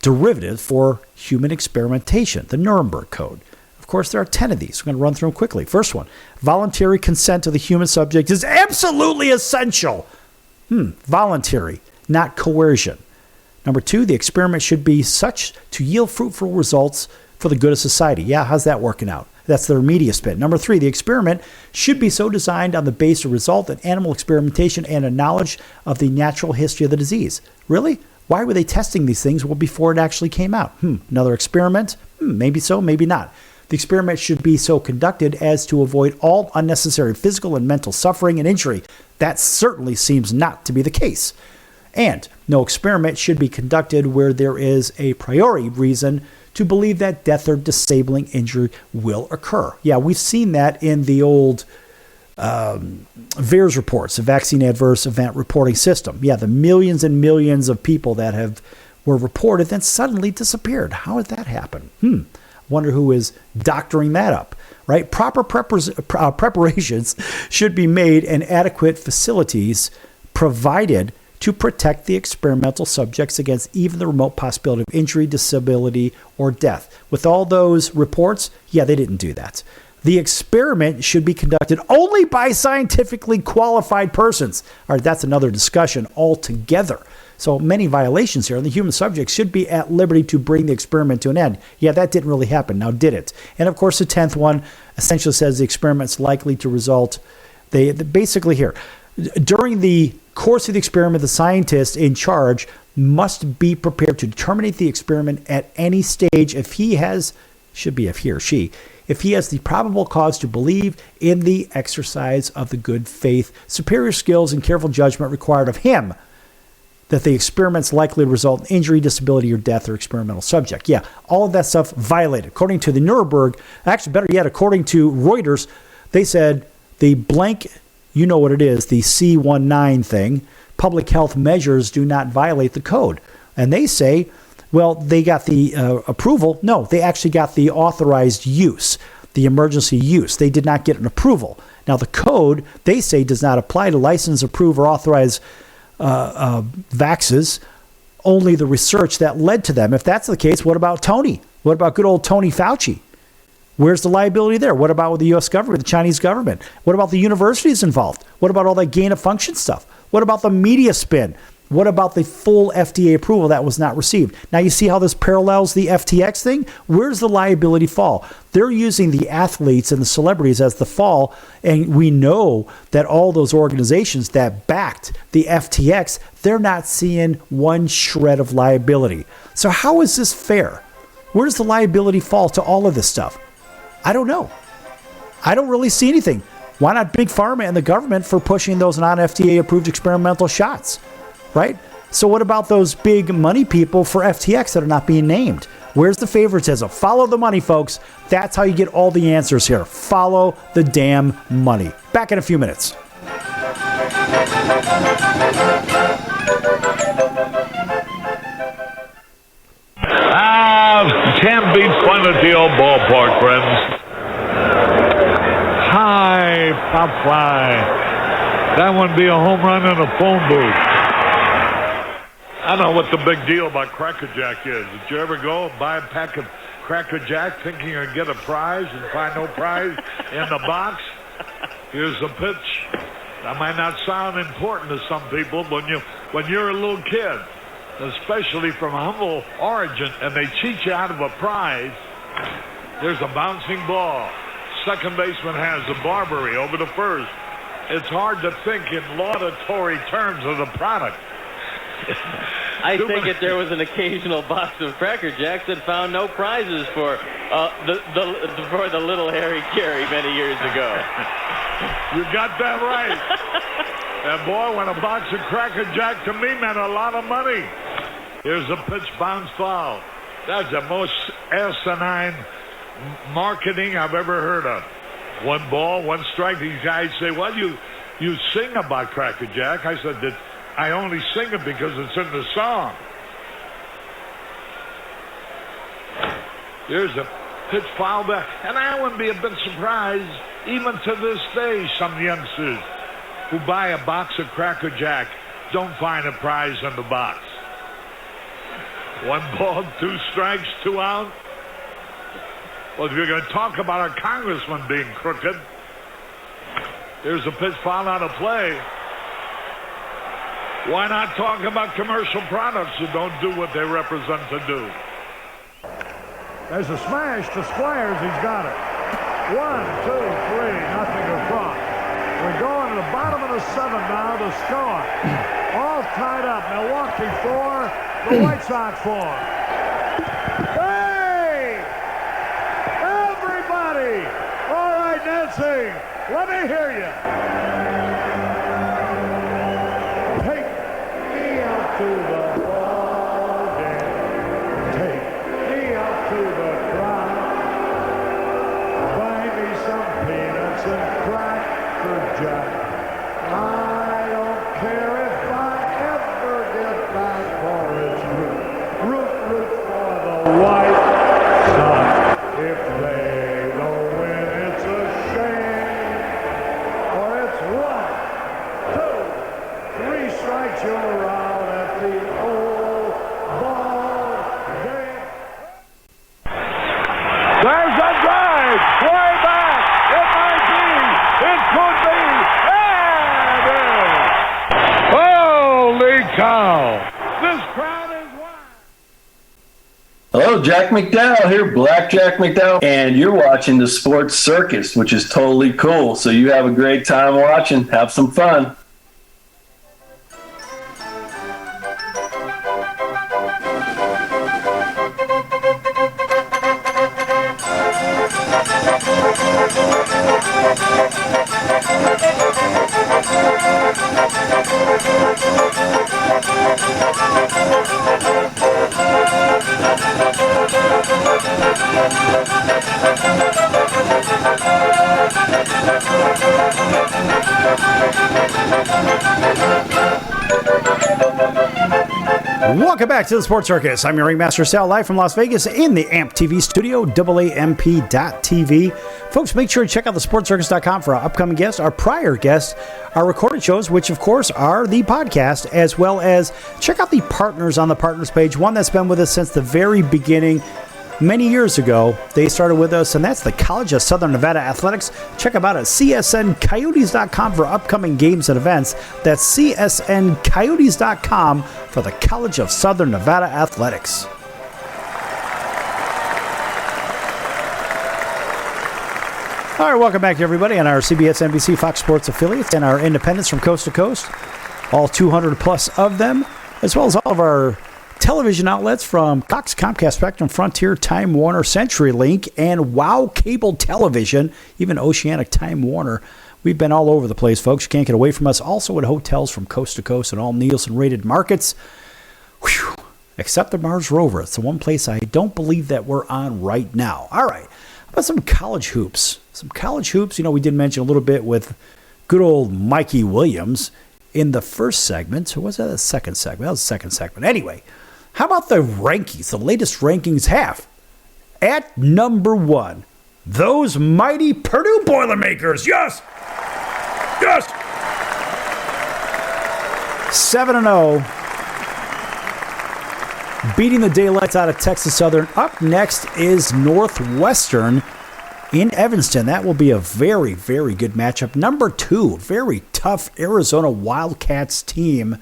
derivative for human experimentation, the Nuremberg Code. Of course, there are 10 of these. We're going to run through them quickly. First one, voluntary consent of the human subject is absolutely essential. Voluntary, not coercion. Number 2, the experiment should be such to yield fruitful results for the good of society. Yeah, how's that working out? That's their media spin. Number 3, the experiment should be so designed on the base of result in animal experimentation and a knowledge of the natural history of the disease. Really? Why were they testing these things before it actually came out? Another experiment? Maybe so, maybe not. The experiment should be so conducted as to avoid all unnecessary physical and mental suffering and injury. That certainly seems not to be the case. And no experiment should be conducted where there is a priori reason to believe that death or disabling injury will occur. Yeah, we've seen that in the old VAERS reports, the Vaccine Adverse Event Reporting System. Yeah, the millions and millions of people that were reported then suddenly disappeared. How did that happen? Wonder who is doctoring that up, right? Proper preparations should be made and adequate facilities provided to protect the experimental subjects against even the remote possibility of injury, disability, or death. With all those reports, yeah, they didn't do that. The experiment should be conducted only by scientifically qualified persons. All right, that's another discussion altogether. So many violations here, and the human subjects should be at liberty to bring the experiment to an end. Yeah, that didn't really happen. Now, did it? And of course, the 10th one essentially says the experiment's likely to result. They basically here, during the course of the experiment, the scientist in charge must be prepared to terminate the experiment at any stage if he has the probable cause to believe in the exercise of the good faith, superior skills, and careful judgment required of him that the experiment's likely to result in injury, disability, or death or experimental subject. Yeah, all of that stuff violated. According to the Nuremberg, actually better yet, according to Reuters, they said the blank, you know what it is, the C19 thing, public health measures do not violate the code. And they say, well, they got the approval. No, they actually got the authorized use, the emergency use. They did not get an approval. Now, the code, they say, does not apply to license, approve, or authorize vaxes, only the research that led to them. If that's the case, what about Tony? What about good old Tony Fauci? Where's the liability there? What about with the U.S. government, the Chinese government? What about the universities involved? What about all that gain of function stuff? What about the media spin? What about the full FDA approval that was not received? Now you see how this parallels the FTX thing? Where's the liability fall? They're using the athletes and the celebrities as the fall, and we know that all those organizations that backed the FTX, they're not seeing one shred of liability. So how is this fair? Where does the liability fall to all of this stuff? I don't know. I don't really see anything. Why not Big Pharma and the government for pushing those non-FDA approved experimental shots? Right? So what about those big money people for FTX that are not being named? Where's the favoritism? Follow the money, folks. That's how you get all the answers here. Follow the damn money. Back in a few minutes. Can't beat fun at the old ballpark, friends. Hi, pop fly. That would be a home run in a phone booth. I don't know what the big deal about Cracker Jack is. Did you ever go and buy a pack of Cracker Jack thinking you'd get a prize and find no prize in the box? Here's the pitch. That might not sound important to some people, but when you're a little kid, especially from humble origin, and they cheat you out of a prize, there's a bouncing ball. Second baseman has the Barbary over the first. It's hard to think in laudatory terms of the product. I think if there was an occasional box of Cracker Jacks that found no prizes for the little Harry Carey many years ago. You got that right. And boy, when a box of Cracker Jack to me meant a lot of money. Here's a pitch, bounce foul. That's the most asinine marketing I've ever heard of. 1 ball, 1 strike. These guys say, well, you sing about Cracker Jack. I said, I only sing it because it's in the song. Here's a pitch foul back. And I wouldn't be a bit surprised, even to this day, some youngsters who buy a box of Cracker Jack don't find a prize in the box. 1 ball, 2 strikes, 2 out. Well, if you're going to talk about a congressman being crooked, here's a pitch foul out of play. Why not talk about commercial products that don't do what they represent to do? There's a smash to Squires. He's got it. 1, 2, 3, nothing across. We're going to the bottom of the 7th now to score. All tied up. Milwaukee 4, the White Sox 4. Hey! Everybody! All right, Nancy, let me hear you. To the ball game. Take me out to the crowd. Buy me some peanuts and Cracker Jack. I don't care if I ever get back for its root for the White Sox. cow. This crowd is wild. Hello, Jack McDowell here, Black Jack McDowell, and you're watching the Sports Circus, which is totally cool. So you have a great time watching. Have some fun. Welcome back to the Sports Circus. I'm your Ringmaster Sal, live from Las Vegas in the AMP TV studio, AAMP.TV. Folks, make sure to check out the sportscircus.com for our upcoming guests, our prior guests, our recorded shows, which of course are the podcast, as well as check out the partners on the partners page, one that's been with us since the very beginning. Many years ago, they started with us, and that's the College of Southern Nevada Athletics. Check them out at csncoyotes.com for upcoming games and events. That's csncoyotes.com for the College of Southern Nevada Athletics. All right, welcome back to everybody on our CBS, NBC, Fox Sports affiliates and our independents from coast to coast, all 200 plus of them, as well as all of our television outlets from Cox, Comcast, Spectrum, Frontier, Time Warner, CenturyLink, and WOW Cable Television, even Oceanic Time Warner. We've been all over the place, folks. You can't get away from us. Also at hotels from coast to coast and all Nielsen-rated markets. Whew. Except the Mars Rover. It's the one place I don't believe that we're on right now. All right. How about some college hoops? Some college hoops, we did mention a little bit with good old Mikey Williams in the first segment. Or was that the second segment? That was the second segment. Anyway, how about the rankings? The latest rankings have at number 1, those mighty Purdue Boilermakers. Yes! Yes! 7-0. Beating the daylights out of Texas Southern. Up next is Northwestern in Evanston. That will be a very, very good matchup. Number 2, very tough Arizona Wildcats team.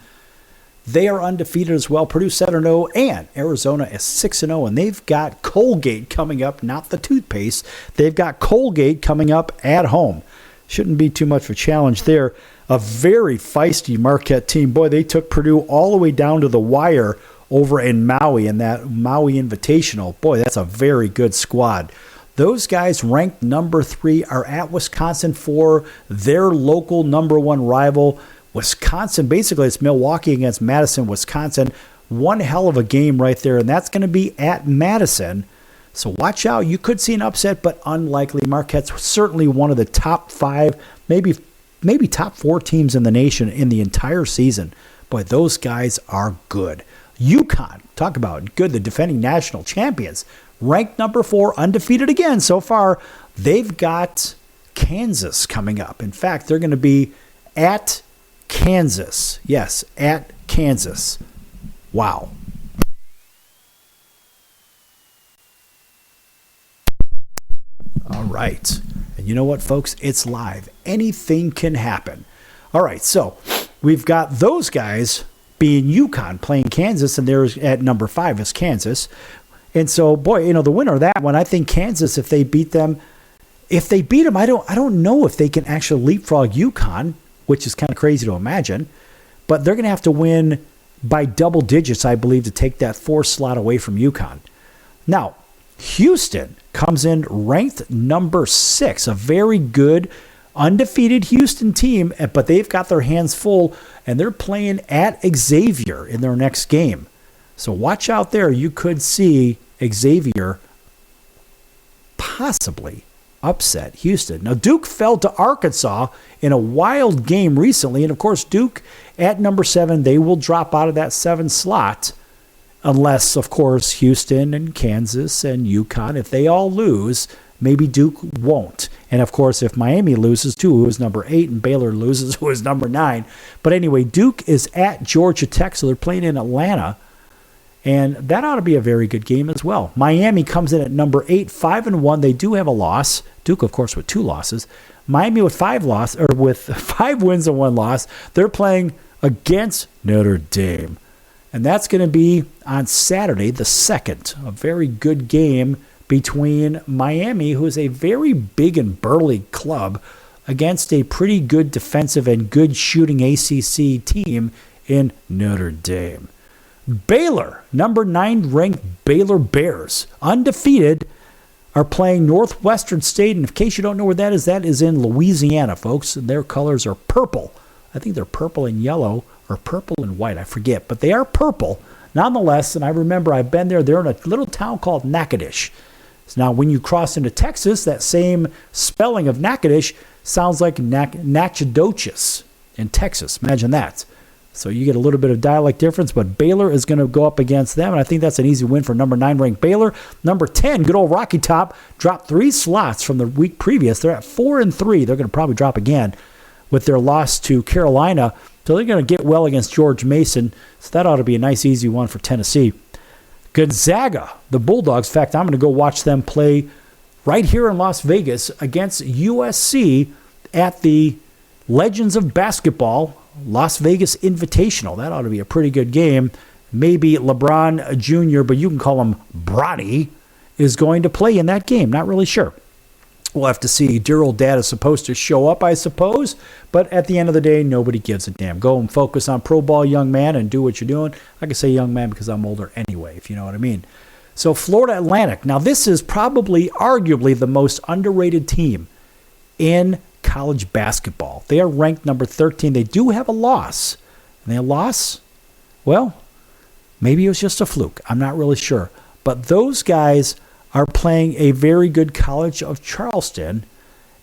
They are undefeated as well. Purdue 7-0, and Arizona is 6-0, and they've got Colgate coming up, not the toothpaste. They've got Colgate coming up at home. Shouldn't be too much of a challenge there. A very feisty Marquette team. Boy, they took Purdue all the way down to the wire over in Maui in that Maui Invitational. Boy, that's a very good squad. Those guys ranked number 3 are at Wisconsin for their local number 1 rival. Wisconsin, basically it's Milwaukee against Madison, Wisconsin. One hell of a game right there, and that's going to be at Madison. So watch out. You could see an upset, but unlikely. Marquette's certainly one of the top 5, maybe top 4 teams in the nation in the entire season. Boy, those guys are good. UConn, talk about good, the defending national champions. Ranked number 4, undefeated again so far. They've got Kansas coming up. In fact, they're going to be at Kansas. Yes, at Kansas. Wow. All right. And you know what, folks? It's live. Anything can happen. All right, so we've got those guys being UConn playing Kansas, and there's at number 5 is Kansas. And so, boy, the winner of that one, I think Kansas, if they beat them, I don't know if they can actually leapfrog UConn, which is kind of crazy to imagine. But they're going to have to win by double digits, I believe, to take that 4th slot away from UConn. Now, Houston comes in ranked number 6, a very good, undefeated Houston team, but they've got their hands full, and they're playing at Xavier in their next game. So watch out there. You could see Xavier possibly upset Houston. Now, Duke fell to Arkansas in a wild game recently, and of course, Duke at number 7, they will drop out of that 7 slot unless, of course, Houston and Kansas and UConn, if they all lose, maybe Duke won't. And of course, if Miami loses too, who is number 8, and Baylor loses, who is number 9. But anyway, Duke is at Georgia Tech, so they're playing in Atlanta. And that ought to be a very good game as well. Miami comes in at number 8, 5-1. They do have a loss. Duke, of course, with 2 losses. Miami with 5 wins and 1 loss. They're playing against Notre Dame. And that's going to be on Saturday, the 2nd. A very good game between Miami, who is a very big and burly club, against a pretty good defensive and good shooting ACC team in Notre Dame. Baylor, number 9 ranked Baylor Bears, undefeated, are playing Northwestern State. And in case you don't know where that is in Louisiana, folks. Their colors are purple. I think they're purple and yellow, or purple and white, I forget. But they are purple, nonetheless. And I remember I've been there. They're in a little town called Natchitoches. So now when you cross into Texas, that same spelling of Natchitoches sounds like Natchitoches in Texas. Imagine that. So you get a little bit of dialect difference, but Baylor is going to go up against them, and I think that's an easy win for number 9 ranked Baylor. Number 10, good old Rocky Top, dropped 3 slots from the week previous. They're at 4-3. They're going to probably drop again with their loss to Carolina. So they're going to get well against George Mason. So that ought to be a nice, easy one for Tennessee. Gonzaga, the Bulldogs. In fact, I'm going to go watch them play right here in Las Vegas against USC at the Legends of Basketball Las Vegas Invitational. That ought to be a pretty good game. Maybe LeBron Jr., but you can call him Bronny, is going to play in that game. Not really sure. We'll have to see. Dear old dad is supposed to show up, I suppose. But at the end of the day, nobody gives a damn. Go and focus on pro ball, young man, and do what you're doing. I can say young man because I'm older anyway, if you know what I mean. So Florida Atlantic. Now, this is probably, arguably, the most underrated team in college basketball. They are ranked number 13. They do have a loss. And their loss, well, maybe it was just a fluke. I'm not really sure. But those guys are playing a very good College of Charleston.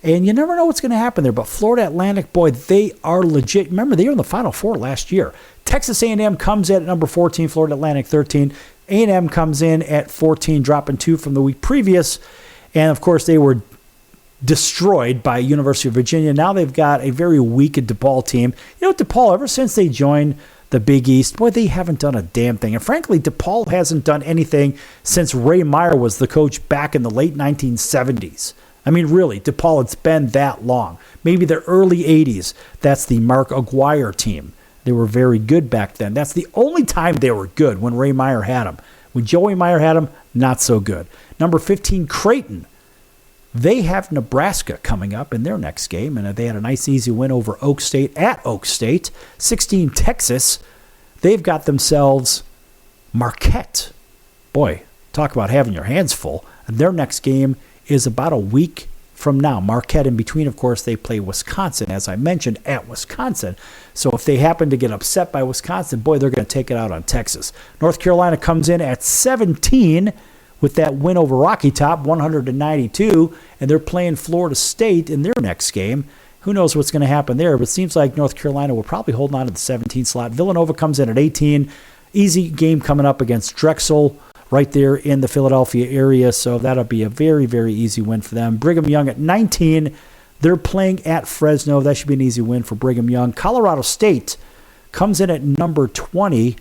And you never know what's going to happen there. But Florida Atlantic, boy, they are legit. Remember, they were in the Final Four last year. Texas A&M comes in at number 14, Florida Atlantic 13. A&M comes in at 14, dropping 2 from the week previous. And, of course, they were destroyed by University of Virginia. Now they've got a very weak DePaul team. You know, DePaul, ever since they joined the Big East, boy, they haven't done a damn thing. And frankly, DePaul hasn't done anything since Ray Meyer was the coach back in the late 1970s. I mean, really, DePaul, it's been that long. Maybe the early 80s. That's the Mark Aguirre team. They were very good back then. That's the only time they were good, when Ray Meyer had them. When Joey Meyer had them, not so good. Number 15, Creighton. They have Nebraska coming up in their next game, and they had a nice, easy win over Oak State at Oak State. 16, Texas. They've got themselves Marquette. Boy, talk about having your hands full. And their next game is about a week from now. Marquette, in between, of course, they play Wisconsin, as I mentioned, at Wisconsin. So if they happen to get upset by Wisconsin, boy, they're going to take it out on Texas. North Carolina comes in at 17 with that win over Rocky Top, 100-92, and they're playing Florida State in their next game. Who knows what's going to happen there, but it seems like North Carolina will probably hold on to the 17 slot. Villanova comes in at 18. Easy game coming up against Drexel right there in the Philadelphia area, so that'll be a very, very easy win for them. Brigham Young at 19. They're playing at Fresno. That should be an easy win for Brigham Young. Colorado State comes in at number 20.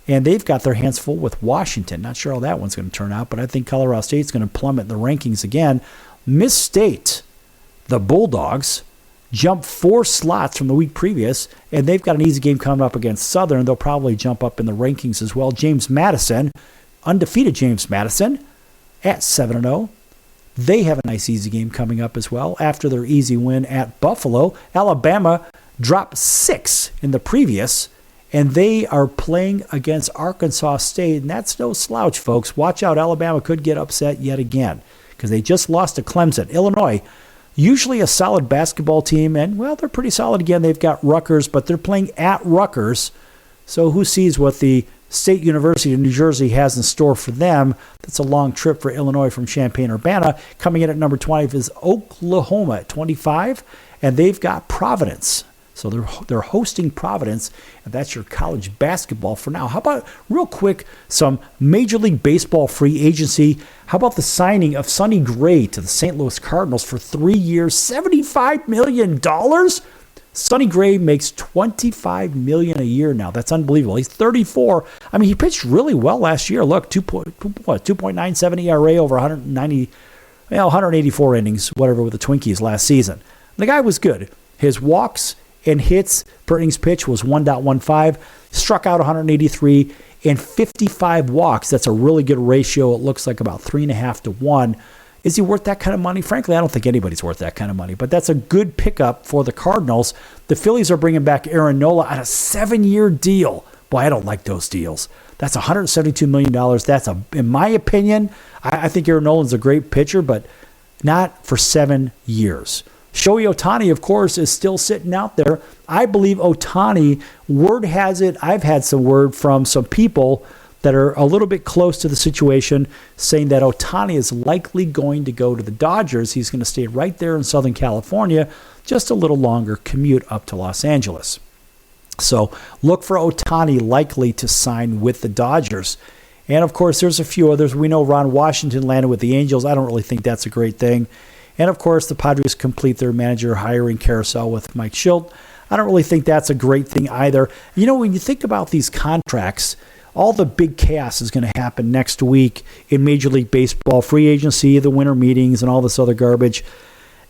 And they've got their hands full with Washington. Not sure how that one's going to turn out, but I think Colorado State's going to plummet in the rankings again. Miss State, the Bulldogs, jumped 4 slots from the week previous, and they've got an easy game coming up against Southern. They'll probably jump up in the rankings as well. James Madison, undefeated James Madison, at 7-0. They have a nice, easy game coming up as well after their easy win at Buffalo. Alabama dropped 6 in the previous, and they are playing against Arkansas State, and that's no slouch, folks. Watch out, Alabama could get upset yet again because they just lost to Clemson. Illinois, usually a solid basketball team, and, well, they're pretty solid again. They've got Rutgers, but they're playing at Rutgers, so who sees what the State University of New Jersey has in store for them. That's a long trip for Illinois from Champaign-Urbana. Coming in at number 20 is Oklahoma at 25, and they've got Providence. So they're hosting Providence, and that's your college basketball for now. How about, real quick, some Major League Baseball free agency? How about the signing of Sonny Gray to the St. Louis Cardinals for 3 years, $75 million? Sonny Gray makes $25 million a year now. That's unbelievable. He's 34. I mean, he pitched really well last year. Look, 2.97 ERA over 184 innings, whatever, with the Twinkies last season. The guy was good. His walks and hits per innings pitch was 1.15, struck out 183, and 55 walks. That's a really good ratio. It looks like about 3.5 to 1. Is he worth that kind of money? Frankly, I don't think anybody's worth that kind of money, but that's a good pickup for the Cardinals. The Phillies are bringing back Aaron Nola on a 7-year deal. Boy, I don't like those deals. That's $172 million. That's, in my opinion, I think Aaron Nolan's a great pitcher, but not for 7 years. Shohei Ohtani, of course, is still sitting out there. I believe Ohtani, word has it, I've had some word from some people that are a little bit close to the situation, saying that Ohtani is likely going to go to the Dodgers. He's going to stay right there in Southern California, just a little longer commute up to Los Angeles. So look for Ohtani likely to sign with the Dodgers. And, of course, there's a few others. We know Ron Washington landed with the Angels. I don't really think that's a great thing. And, of course, the Padres complete their manager hiring carousel with Mike Schilt. I don't really think that's a great thing either. You know, when you think about these contracts, all the big chaos is going to happen next week in Major League Baseball, free agency, the winter meetings, and all this other garbage.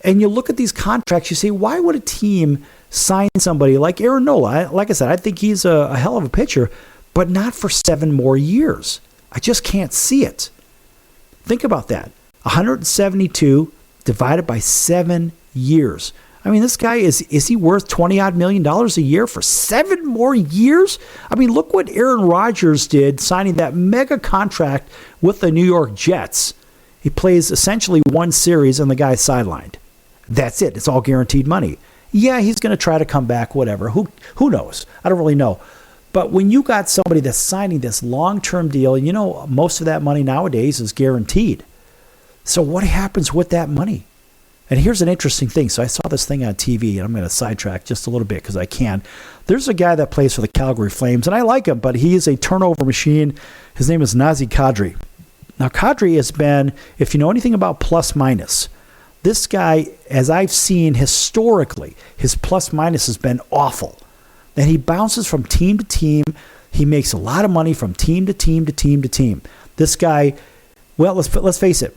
And you look at these contracts, you say, why would a team sign somebody like Aaron Nola? Like I said, I think he's a hell of a pitcher, but not for 7 more years. I just can't see it. Think about that. 172 divided by 7 years. I mean, this guy, is he worth $20-odd million a year for 7 more years? I mean, look what Aaron Rodgers did signing that mega contract with the New York Jets. He plays essentially 1 series and the guy's sidelined. That's it. It's all guaranteed money. Yeah, he's going to try to come back, whatever. Who knows? I don't really know. But when you got somebody that's signing this long-term deal, and you know most of that money nowadays is guaranteed. So what happens with that money? And here's an interesting thing. So I saw this thing on TV, and I'm going to sidetrack just a little bit because I can. There's a guy that plays for the Calgary Flames, and I like him, but he is a turnover machine. His name is Nazi Kadri. Now, Kadri has been, if you know anything about plus-minus, this guy, as I've seen historically, his plus-minus has been awful. And he bounces from team to team. He makes a lot of money from team to team to team to team. This guy, well, let's face it.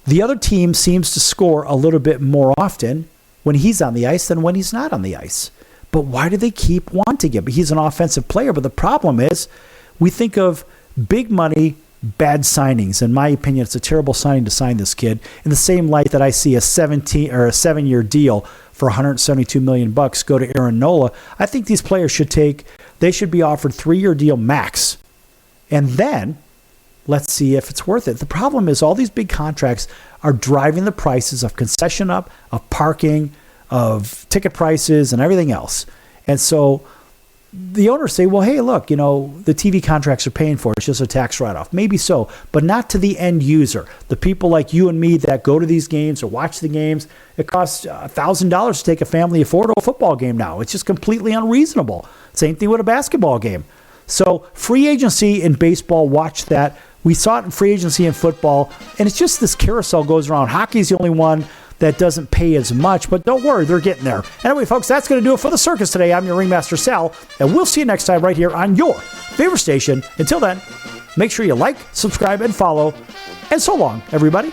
The other team seems to score a little bit more often when he's on the ice than when he's not on the ice. But why do they keep wanting him? He's an offensive player, but the problem is we think of big money, bad signings. In my opinion, it's a terrible signing to sign this kid. In the same light that I see a 7-year deal for $172 million go to Aaron Nola, I think these players should be offered 3-year deal max. And then let's see if it's worth it. The problem is all these big contracts are driving the prices of concession up, of parking, of ticket prices, and everything else. And so the owners say, well, hey, look, the TV contracts are paying for it. It's just a tax write-off. Maybe so, but not to the end user. The people like you and me that go to these games or watch the games, it costs $1,000 to take a family of 4 to a football game now. It's just completely unreasonable. Same thing with a basketball game. So free agency in baseball, watch that. We saw it in free agency in football, and it's just this carousel goes around. Hockey's the only one that doesn't pay as much, but don't worry, they're getting there. Anyway, folks, that's going to do it for the circus today. I'm your Ringmaster Sal, and we'll see you next time right here on your favorite station. Until then, make sure you like, subscribe, and follow. And so long, everybody.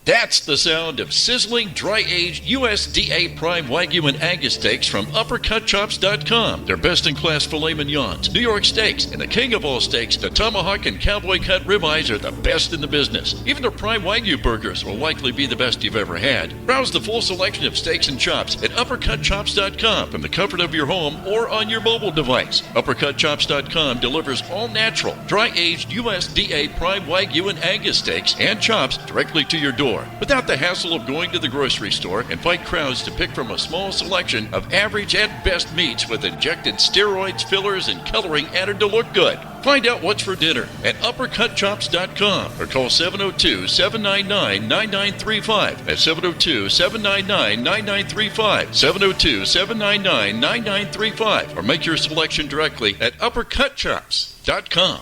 That's the sound of sizzling, dry-aged USDA Prime Wagyu and Angus steaks from UpperCutChops.com. Their best-in-class filet mignons, New York steaks, and the king of all steaks, the tomahawk and cowboy cut ribeyes are the best in the business. Even their Prime Wagyu burgers will likely be the best you've ever had. Browse the full selection of steaks and chops at UpperCutChops.com from the comfort of your home or on your mobile device. UpperCutChops.com delivers all-natural, dry-aged USDA Prime Wagyu and Angus steaks and chops directly to your door, without the hassle of going to the grocery store and fight crowds to pick from a small selection of average at best meats with injected steroids, fillers, and coloring added to look good. Find out what's for dinner at UpperCutChops.com or call 702-799-9935. That's 702-799-9935. 702-799-9935. Or make your selection directly at UpperCutChops.com.